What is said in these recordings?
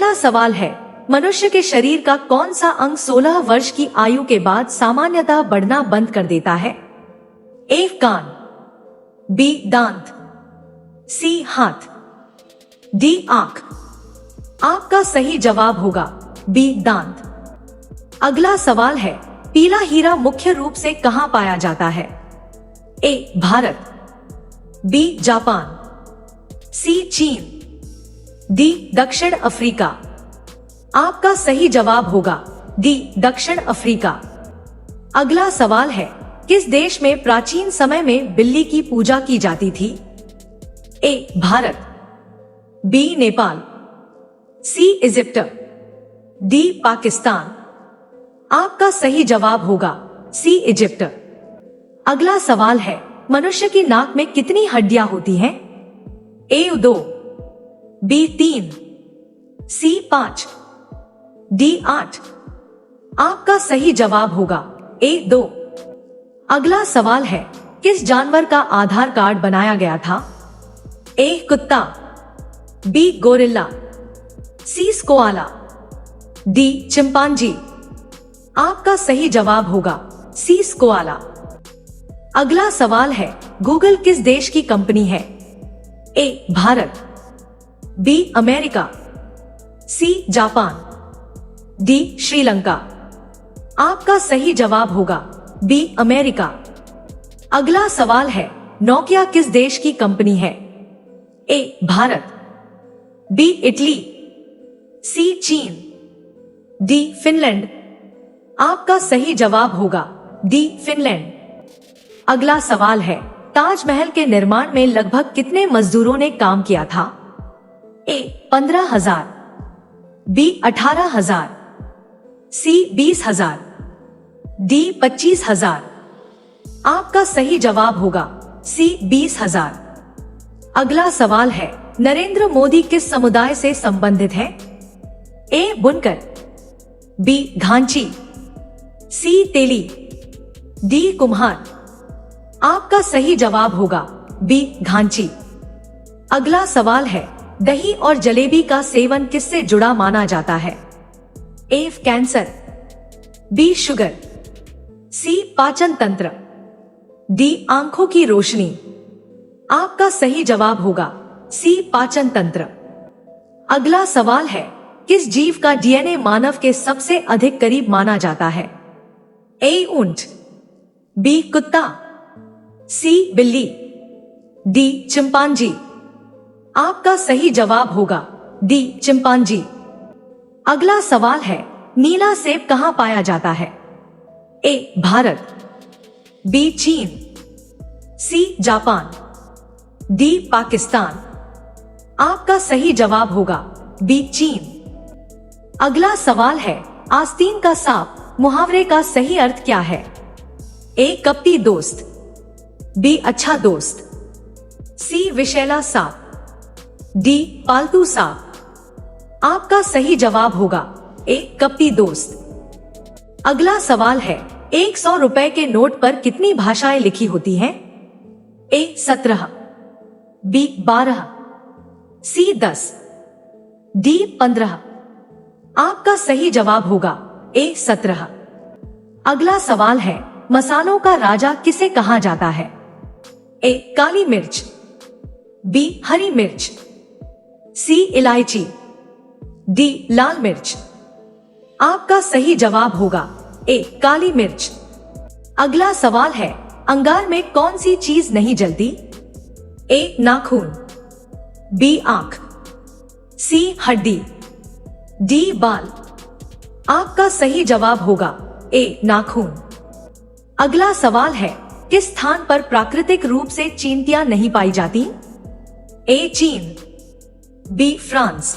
पहला सवाल है, मनुष्य के शरीर का कौन सा अंग 16 वर्ष की आयु के बाद सामान्यतः बढ़ना बंद कर देता है? ए कान, बी दांत, सी हाथ, डी आंख। आपका सही जवाब होगा बी दांत। अगला सवाल है, पीला हीरा मुख्य रूप से कहां पाया जाता है? ए भारत, बी जापान, सी चीन, डी दक्षिण अफ्रीका। आपका सही जवाब होगा डी दक्षिण अफ्रीका। अगला सवाल है, किस देश में प्राचीन समय में बिल्ली की पूजा की जाती थी? ए भारत, बी नेपाल, सी इजिप्ट, डी पाकिस्तान। आपका सही जवाब होगा सी इजिप्ट। अगला सवाल है, मनुष्य की नाक में कितनी हड्डियां होती हैं? ए 2, बी 3, सी 5, डी 8। आपका सही जवाब होगा ए 2। अगला सवाल है, किस जानवर का आधार कार्ड बनाया गया था? ए कुत्ता, बी गोरिल्ला, सी स्कोआला, डी चिंपांजी। आपका सही जवाब होगा सी स्कोआला। अगला सवाल है, गूगल किस देश की कंपनी है? A Bharat, B America, C Japan, D Sri Lanka. आपका सही जवाब होगा बी अमेरिका। अगला सवाल है, नोकिया किस देश की कंपनी है? ए भारत, बी इटली, सी चीन, डी फिनलैंड। आपका सही जवाब होगा डी फिनलैंड। अगला सवाल है, ताजमहल के निर्माण में लगभग कितने मजदूरों ने काम किया था? ए 15,000, बी 18,000, सी 20,000, डी 25,000। आपका सही जवाब होगा सी 20,000। अगला सवाल है, नरेंद्र मोदी किस समुदाय से संबंधित है? ए बुनकर, बी घांची, सी तेली, डी कुम्हार। आपका सही जवाब होगा बी घांची। अगला सवाल है, दही और जलेबी का सेवन किससे जुड़ा माना जाता है? ए कैंसर, बी शुगर, सी पाचन तंत्र, डी आंखों की रोशनी। आपका सही जवाब होगा सी पाचन तंत्र। अगला सवाल है, किस जीव का डीएनए मानव के सबसे अधिक करीब माना जाता है? ए ऊंट, बी कुत्ता, सी बिल्ली, डी चिंपांजी। आपका सही जवाब होगा डी चिंपांजी। अगला सवाल है, नीला सेब कहां पाया जाता है? ए भारत, बी चीन, सी जापान, डी पाकिस्तान। आपका सही जवाब होगा बी चीन। अगला सवाल है, आस्तीन का सांप मुहावरे का सही अर्थ क्या है? ए कपटी दोस्त, बी अच्छा दोस्त, सी विषैला सांप, डी पालतू सांप। आपका सही जवाब होगा ए कपटी दोस्त। अगला सवाल है, 100 रुपए के नोट पर कितनी भाषाएं लिखी होती हैं? ए 17, बी 12, सी 10, डी 15। आपका सही जवाब होगा ए 17। अगला सवाल है, मसालों का राजा किसे कहा जाता है? ए काली मिर्च, बी हरी मिर्च, सी इलायची, डी लाल मिर्च। आपका सही जवाब होगा ए काली मिर्च। अगला सवाल है, अंगार में कौन सी चीज नहीं जलती? ए नाखून, बी आंख, सी हड्डी, डी बाल। आपका सही जवाब होगा ए नाखून। अगला सवाल है, किस स्थान पर प्राकृतिक रूप से चींटियां नहीं पाई जाती? ए चीन, बी फ्रांस,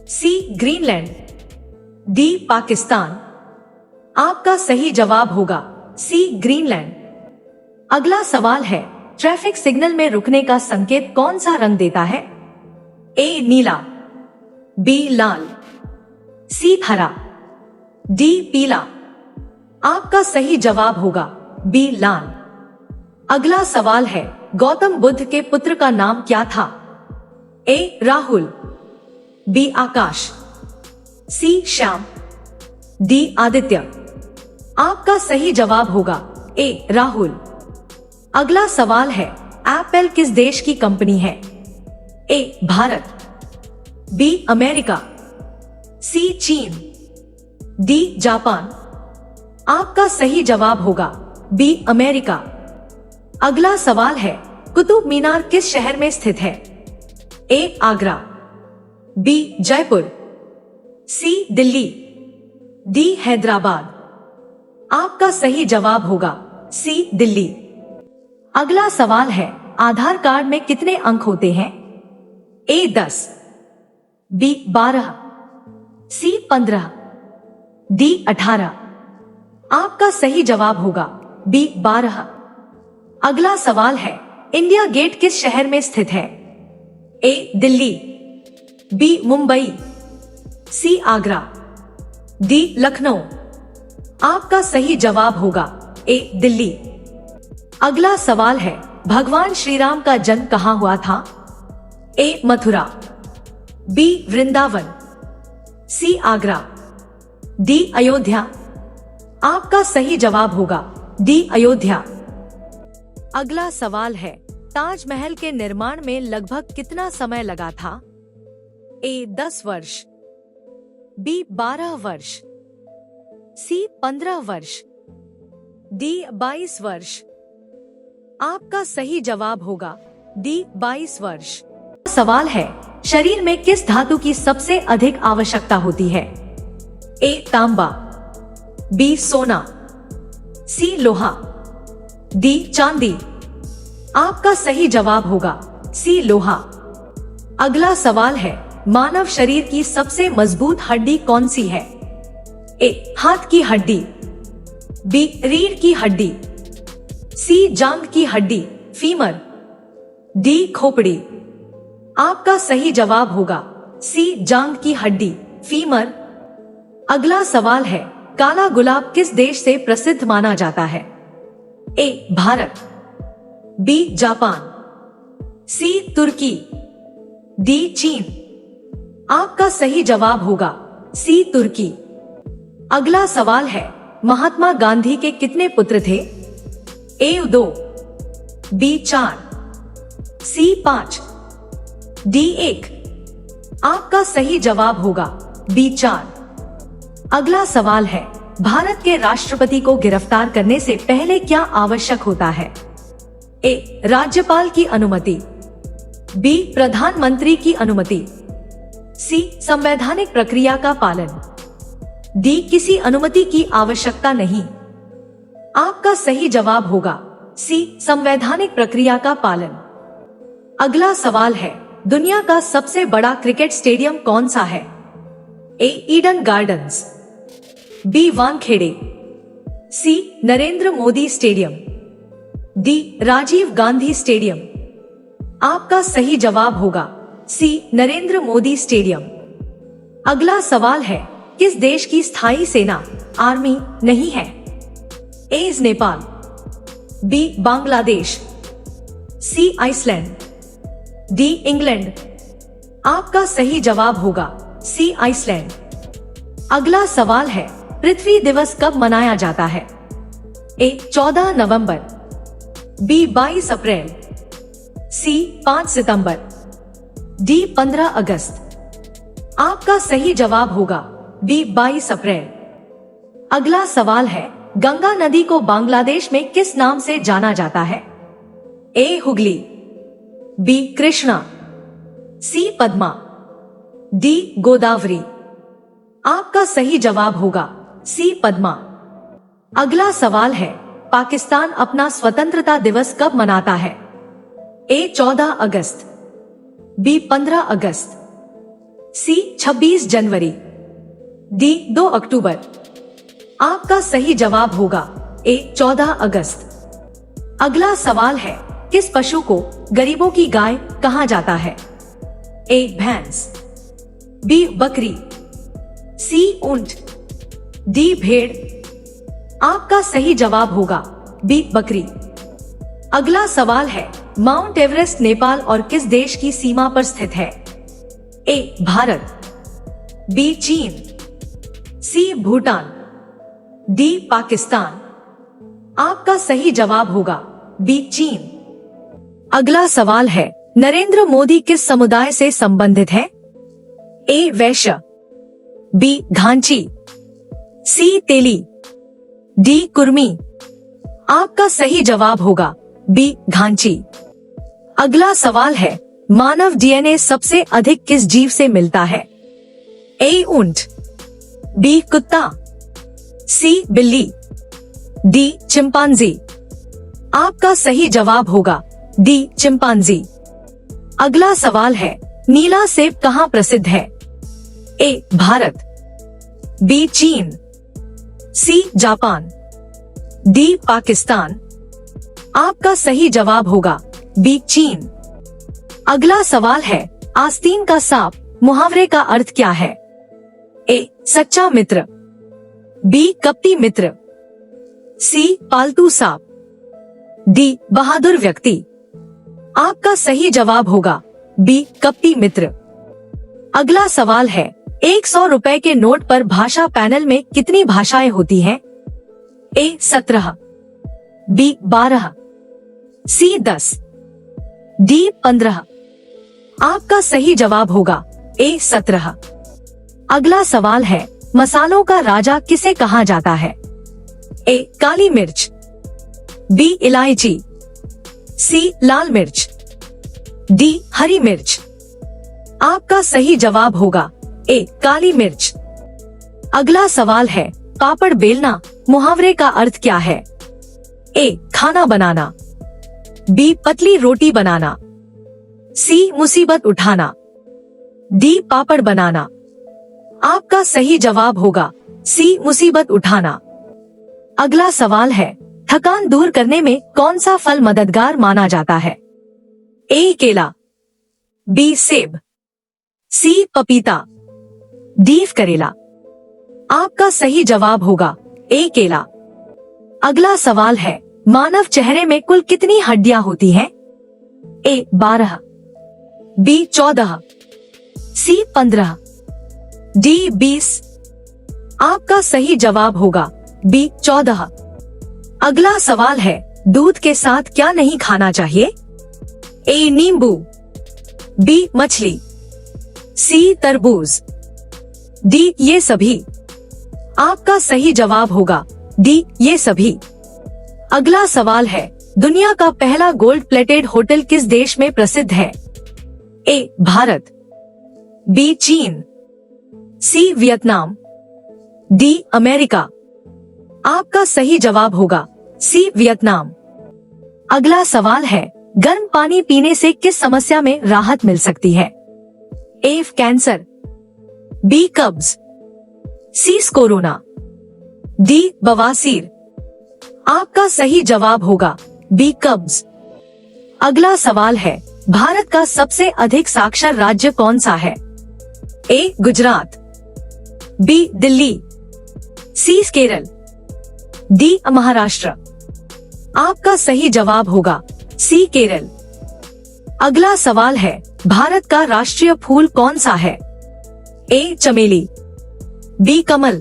सी ग्रीनलैंड, डी पाकिस्तान। आपका सही जवाब होगा सी ग्रीनलैंड। अगला सवाल है, ट्रैफिक सिग्नल में रुकने का संकेत कौन सा रंग देता है? ए नीला, बी लाल, सी हरा, डी पीला। आपका सही जवाब होगा बी लाल। अगला सवाल है, गौतम बुद्ध के पुत्र का नाम क्या था? ए राहुल, बी आकाश, सी श्याम, डी आदित्य। आपका सही जवाब होगा ए राहुल। अगला सवाल है, एप्पल किस देश की कंपनी है? ए भारत, बी अमेरिका, सी चीन, डी जापान। आपका सही जवाब होगा बी अमेरिका। अगला सवाल है, कुतुब मीनार किस शहर में स्थित है? ए आगरा, बी जयपुर, सी दिल्ली, डी हैदराबाद। आपका सही जवाब होगा सी दिल्ली। अगला सवाल है, आधार कार्ड में कितने अंक होते हैं? ए 10, बी 12, सी 15, डी 18। आपका सही जवाब होगा बी 12। अगला सवाल है, इंडिया गेट किस शहर में स्थित है? ए दिल्ली, बी मुंबई, सी आगरा, डी लखनऊ। आपका सही जवाब होगा ए दिल्ली। अगला सवाल है, भगवान श्री राम का जन्म कहाँ हुआ था? ए मथुरा, बी वृंदावन, सी आगरा, डी अयोध्या। आपका सही जवाब होगा डी अयोध्या। अगला सवाल है, ताजमहल के निर्माण में लगभग कितना समय लगा था? ए 10 वर्ष, बी 12 वर्ष, सी 15 वर्ष, डी 22 वर्ष। आपका सही जवाब होगा डी 22 वर्ष। सवाल है, शरीर में किस धातु की सबसे अधिक आवश्यकता होती है? ए तांबा, बी सोना, सी लोहा, डी चांदी। आपका सही जवाब होगा सी लोहा। अगला सवाल है, मानव शरीर की सबसे मजबूत हड्डी कौन सी है? ए हाथ की हड्डी, बी रीढ़ की हड्डी, सी जांघ की हड्डी फीमर, डी खोपड़ी। आपका सही जवाब होगा सी जांघ की हड्डी फीमर। अगला सवाल है, काला गुलाब किस देश से प्रसिद्ध माना जाता है? A Bharat, B Japan, C Turki, D चीन। आपका सही जवाब होगा सी तुर्की। अगला सवाल है, महात्मा गांधी के कितने पुत्र थे? ए 2, बी 4, सी 5, डी 1। आपका सही जवाब होगा बी 4। अगला सवाल है, भारत के राष्ट्रपति को गिरफ्तार करने से पहले क्या आवश्यक होता है? ए राज्यपाल की अनुमति, बी प्रधानमंत्री की अनुमति, सी संवैधानिक प्रक्रिया का पालन, डी किसी अनुमति की आवश्यकता नहीं। आपका सही जवाब होगा सी संवैधानिक प्रक्रिया का पालन। अगला सवाल है, दुनिया का सबसे बड़ा क्रिकेट स्टेडियम कौन सा है? A Eden Gardens, B Wankhede, C Narendra Modi stadium, D Rajiv Gandhi stadium. आपका सही जवाब होगा सी नरेंद्र मोदी स्टेडियम। अगला सवाल है, किस देश की स्थायी सेना आर्मी नहीं है? ए नेपाल, बी बांग्लादेश, सी आइसलैंड, डी इंग्लैंड। आपका सही जवाब होगा सी आइसलैंड। अगला सवाल है, पृथ्वी दिवस कब मनाया जाता है? ए 14 नवंबर, बी 22 अप्रैल, सी 5 सितंबर, डी 15 अगस्त। आपका सही जवाब होगा बी 22 अप्रैल। अगला सवाल है, गंगा नदी को बांग्लादेश में किस नाम से जाना जाता है? ए हुगली, बी कृष्णा, सी पद्मा, डी गोदावरी। आपका सही जवाब होगा सी पद्मा। अगला सवाल है, पाकिस्तान अपना स्वतंत्रता दिवस कब मनाता है? ए 14 अगस्त, बी 15 अगस्त, सी 26 जनवरी, डी 2 अक्टूबर। आपका सही जवाब होगा ए 14 अगस्त। अगला सवाल है, किस पशु को गरीबों की गाय कहा जाता है? ए भैंस, बी बकरी, सी ऊंट, डी भेड़। आपका सही जवाब होगा बी बकरी। अगला सवाल है, माउंट एवरेस्ट नेपाल और किस देश की सीमा पर स्थित है? ए भारत, बी चीन, सी भूटान, डी पाकिस्तान। आपका सही जवाब होगा बी चीन। अगला सवाल है, नरेंद्र मोदी किस समुदाय से संबंधित है? ए वैश्य, बी घांची, सी तेली, डी कुर्मी। आपका सही जवाब होगा बी घांची। अगला सवाल है, मानव डीएनए सबसे अधिक किस जीव से मिलता है? ए ऊंट, बी कुत्ता, सी बिल्ली, डी चिंपांजी। आपका सही जवाब होगा डी चिंपांजी। अगला सवाल है, नीला सेब कहाँ प्रसिद्ध है? ए भारत, बी चीन, सी जापान, डी पाकिस्तान। आपका सही जवाब होगा बी चीन। अगला सवाल है, आस्तीन का सांप मुहावरे का अर्थ क्या है? ए सच्चा मित्र, बी कपटी मित्र, सी पालतू सांप, डी बहादुर व्यक्ति। आपका सही जवाब होगा बी कपटी मित्र। अगला सवाल है, 100 रुपए के नोट पर भाषा पैनल में कितनी भाषाएं होती हैं? ए 17, बी 12, सी 10, डी 15। आपका सही जवाब होगा ए 17। अगला सवाल है, मसालों का राजा किसे कहा जाता है? ए काली मिर्च, बी इलायची, सी लाल मिर्च, डी हरी मिर्च। आपका सही जवाब होगा ए काली मिर्च। अगला सवाल है, पापड़ बेलना मुहावरे का अर्थ क्या है? ए खाना बनाना, बी पतली रोटी बनाना, सी मुसीबत उठाना, डी पापड़ बनाना। आपका सही जवाब होगा सी मुसीबत उठाना। अगला सवाल है, थकान दूर करने में कौन सा फल मददगार माना जाता है? ए केला, बी सेब, सी पपीता, डी करेला। आपका सही जवाब होगा ए केला। अगला सवाल है, मानव चेहरे में कुल कितनी हड्डियां होती हैं? ए 12, बी 14, सी 15, डी 20। आपका सही जवाब होगा बी 14। अगला सवाल है, दूध के साथ क्या नहीं खाना चाहिए? ए नींबू, बी मछली, सी तरबूज, डी ये सभी। आपका सही जवाब होगा डी ये सभी। अगला सवाल है, दुनिया का पहला गोल्ड प्लेटेड होटल किस देश में प्रसिद्ध है? ए भारत, बी चीन, सी वियतनाम, डी अमेरिका। आपका सही जवाब होगा सी वियतनाम। अगला सवाल है, गर्म पानी पीने से किस समस्या में राहत मिल सकती है? ए कैंसर, बी कब्ज, सी कोरोना, डी बवासीर। आपका सही जवाब होगा बी कब्ज। अगला सवाल है, भारत का सबसे अधिक साक्षर राज्य कौन सा है? ए गुजरात, बी दिल्ली, सी केरल, डी महाराष्ट्र। आपका सही जवाब होगा सी केरल। अगला सवाल है, भारत का राष्ट्रीय फूल कौन सा है? ए चमेली, बी कमल,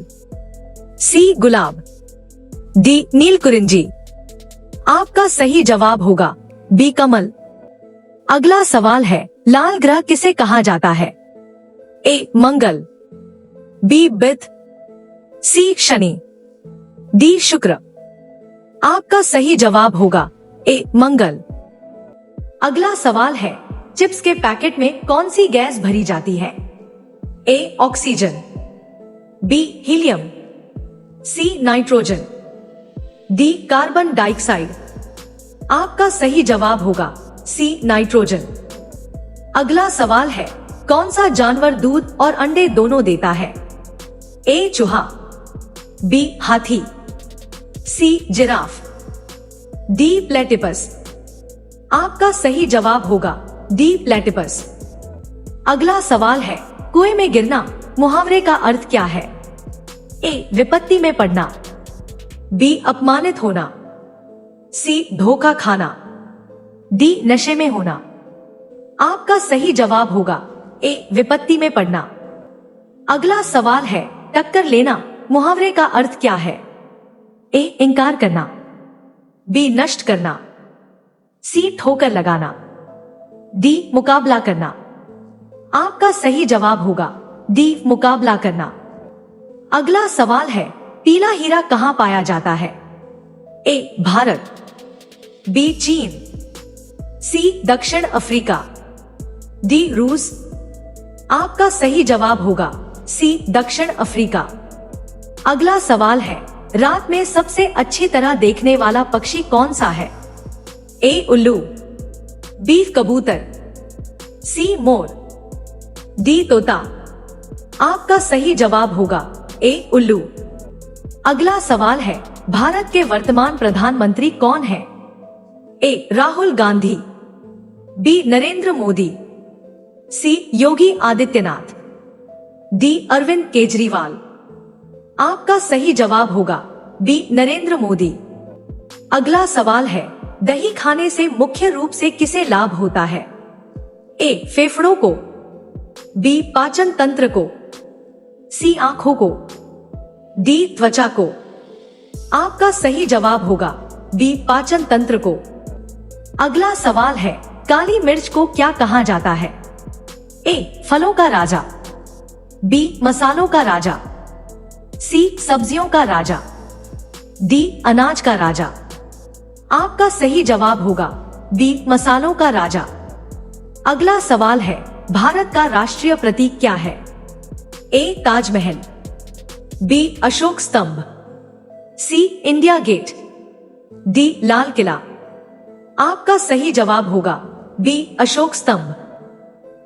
सी गुलाब, डी नीलकुरिंजी। आपका सही जवाब होगा बी कमल। अगला सवाल है, लाल ग्रह किसे कहा जाता है? ए मंगल, बी बुध, सी शनि, डी शुक्र। आपका सही जवाब होगा ए मंगल। अगला सवाल है, चिप्स के पैकेट में कौन सी गैस भरी जाती है? A oxygen, B helium, C nitrogen, D carbon dioxide. आपका सही जवाब होगा सी नाइट्रोजन। अगला सवाल है, कौन सा जानवर दूध और अंडे दोनों देता है? ए चूहा, बी हाथी, सी जिराफ, डी प्लेटिपस। आपका सही जवाब होगा डी प्लेटिपस। अगला सवाल है, कुएं में गिरना मुहावरे का अर्थ क्या है? ए विपत्ति में पड़ना, बी अपमानित होना, सी धोखा खाना, डी नशे में होना। आपका सही जवाब होगा ए विपत्ति में पड़ना। अगला सवाल है, टक्कर लेना मुहावरे का अर्थ क्या है? ए इनकार करना, बी नष्ट करना, सी ठोकर लगाना, डी मुकाबला करना। आपका सही जवाब होगा डी मुकाबला करना। अगला सवाल है, पीला हीरा कहां पाया जाता है? ए भारत, बी चीन, सी दक्षिण अफ्रीका, डी रूस। आपका सही जवाब होगा सी दक्षिण अफ्रीका। अगला सवाल है, रात में सबसे अच्छी तरह देखने वाला पक्षी कौन सा है? ए उल्लू, बी कबूतर, सी मोर, डी तोता। आपका सही जवाब होगा ए उल्लू। अगला सवाल है, भारत के वर्तमान प्रधानमंत्री कौन है? ए राहुल गांधी, बी नरेंद्र मोदी, सी योगी आदित्यनाथ, डी अरविंद केजरीवाल। आपका सही जवाब होगा बी नरेंद्र मोदी। अगला सवाल है, दही खाने से मुख्य रूप से किसे लाभ होता है? ए फेफड़ों को, बी पाचन तंत्र को, सी आंखों को, डी त्वचा को। आपका सही जवाब होगा बी पाचन तंत्र को। अगला सवाल है, काली मिर्च को क्या कहा जाता है? ए फलों का राजा, बी मसालों का राजा, सी सब्जियों का राजा, डी अनाज का राजा। आपका सही जवाब होगा बी मसालों का राजा। अगला सवाल है, भारत का राष्ट्रीय प्रतीक क्या है? ए ताजमहल, बी अशोक स्तंभ, सी India gate, D Lal Qila. आपका सही जवाब होगा बी अशोक स्तंभ।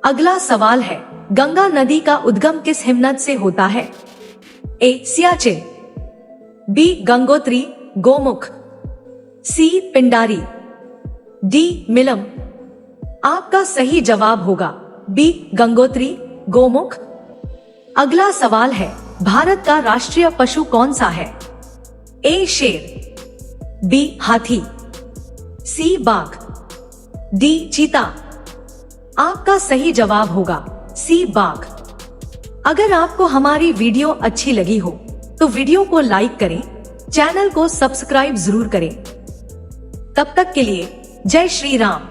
अगला सवाल है, गंगा नदी का उद्गम किस हिमनद से होता है? ए सियाचिन, बी गंगोत्री गोमुख, सी पिंडारी, डी मिलम। आपका सही जवाब होगा बी गंगोत्री गोमुख। अगला सवाल है, भारत का राष्ट्रीय पशु कौन सा है? ए शेर, बी हाथी, सी बाघ, डी चीता। आपका सही जवाब होगा सी बाघ। अगर आपको हमारी वीडियो अच्छी लगी हो तो वीडियो को लाइक करें, चैनल को सब्सक्राइब जरूर करें। तब तक के लिए जय श्री राम।